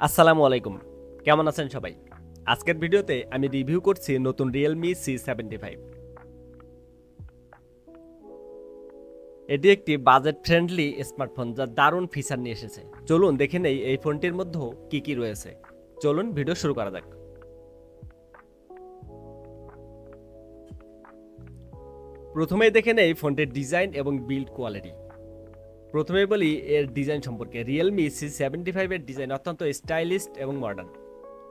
আসসালামু আলাইকুম, কেমন আছেন সবাই? আজকের ভিডিওতে আমি রিভিউ করছি নতুন রিয়েলমি C75। এটি একটি বাজেট ফ্রেন্ডলি স্মার্টফোন যা দারুণ ফিচার নিয়ে এসেছে। চলুন দেখে নেই এই ফোনটির মধ্যে কি কি রয়েছে। চলুন ভিডিও শুরু করা যাক। প্রথমেই দেখে নেই ফোনটির ডিজাইন এবং বিল্ড কোয়ালিটি। প্রথমেই বলি এর ডিজাইন সম্পর্কে। রিয়েলমি C75 এর ডিজাইন অত্যন্ত স্টাইলিশ এবং মডার্ন।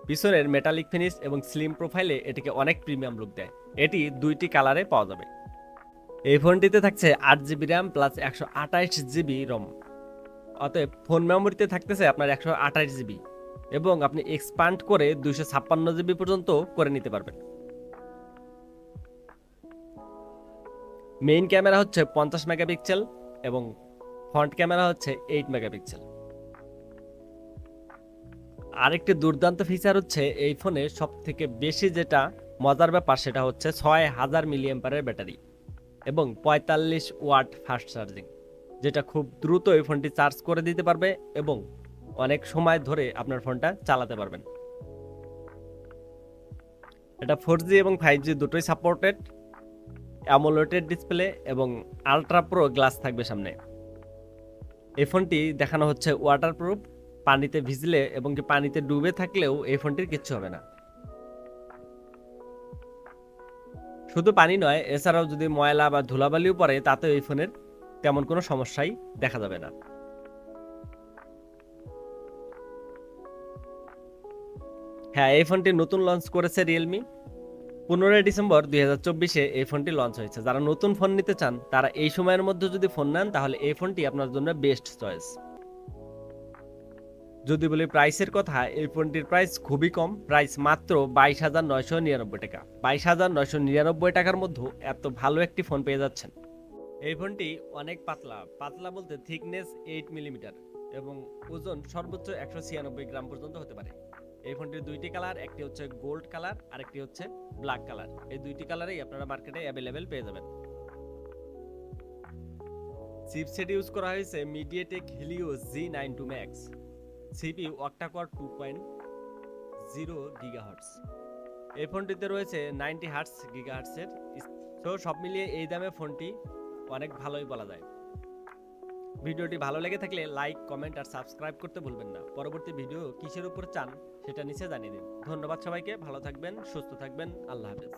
পিছনের মেটালিক ফিনিশ এবং স্লিম প্রোফাইলে এটিকে অনেক প্রিমিয়াম লুক দেয়। এটি দুইটি কালারে পাওয়া যাবে। এই ফোনটিতে থাকছে 8 GB RAM plus 128 GB ROM. অতএব ফোন মেমোরিতে থাকতেছে আপনার 128 জিবি, এবং আপনি এক্সপান্ড করে 256 জিবি পর্যন্ত করে নিতে পারবেন। মেইন ক্যামেরা হচ্ছে 50 মেগাপিক্সেল এবং ফ্রন্ট ক্যামেরা হচ্ছে 8 মেগাপিক্সেল। আরেকটি দুর্দান্ত ফিচার হচ্ছে এই ফোনে সব থেকে বেশি যেটা মজার ব্যাপার সেটা হচ্ছে 6000 মিলিঅ্যাম্পিয়ারের ব্যাটারি এবং 45 ওয়াট ফাস্ট চার্জিং, যেটা খুব দ্রুত এই ফোনটি চার্জ করে দিতে পারবে এবং অনেক সময় ধরে আপনার ফোনটা চালাতে পারবেন। এটা 4G এবং 5G দুটোই সাপোর্টেড। অ্যামোলেড ডিসপ্লে এবং আলট্রা প্রো গ্লাস থাকবে সামনে। এই ফোনটি দেখানো হচ্ছে ওয়াটারপ্রুফ। পানিতে ভিজলে এবং কি পানিতে ডুবে থাকলেও এই ফোনটির কিচ্ছু হবে না। শুধু পানি নয়, এছাড়াও যদি ময়লা বা ধুলাবালিও পড়ে তাতেও এই ফোনের তেমন কোনো সমস্যাই দেখা যাবে না। হ্যাঁ, এই ফোনটি নতুন লঞ্চ করেছে রিয়েলমি। 15 ডিসেম্বর 2024 এই ফোনটি লঞ্চ হয়েছে। যারা নতুন ফোন নিতে চান তারা এই সময়ের মধ্যে যদি ফোন নেন তাহলে এই ফোনটি আপনার জন্য বেস্ট চয়েস। যদি বলি প্রাইসের কথা, এই ফোনটির প্রাইস খুবই কম। প্রাইস মাত্র 22,999 টাকা। 22,999 টাকার মধ্যে এত ভালো একটি ফোন পেয়ে যাচ্ছেন। এই ফোনটি অনেক পাতলা। পাতলা বলতে থিকনেস 8 মিলিমিটার এবং ওজন সর্বোচ্চ 196 গ্রাম পর্যন্ত হতে পারে। এই ফোনটির দুইটি কালার, একটি হচ্ছে গোল্ড কালার আর একটি হচ্ছে ব্ল্যাক কালার। এই দুইটি কালারেই আপনারা মার্কেটে অ্যাভেলেবেল পেয়ে যাবেন। চিপসেট ইউজ করা হয়েছে MediaTek Helio G92 max. CPU octa-core 2.0 gigahertz. এই ফোনটিতে রয়েছে 90 হার্টজ গিগাহার্টজের। তো সব মিলিয়ে এই দামে ফোনটি অনেক ভালোই বলা যায়। ভিডিওটি ভালো লেগে থাকলে লাইক, কমেন্ট আর সাবস্ক্রাইব করতে ভুলবেন না। পরবর্তী ভিডিও কিসের উপর চান সেটা নিচে জানিয়ে দিন। ধন্যবাদ সবাইকে। ভালো থাকবেন, সুস্থ থাকবেন। আল্লাহ হাফেজ।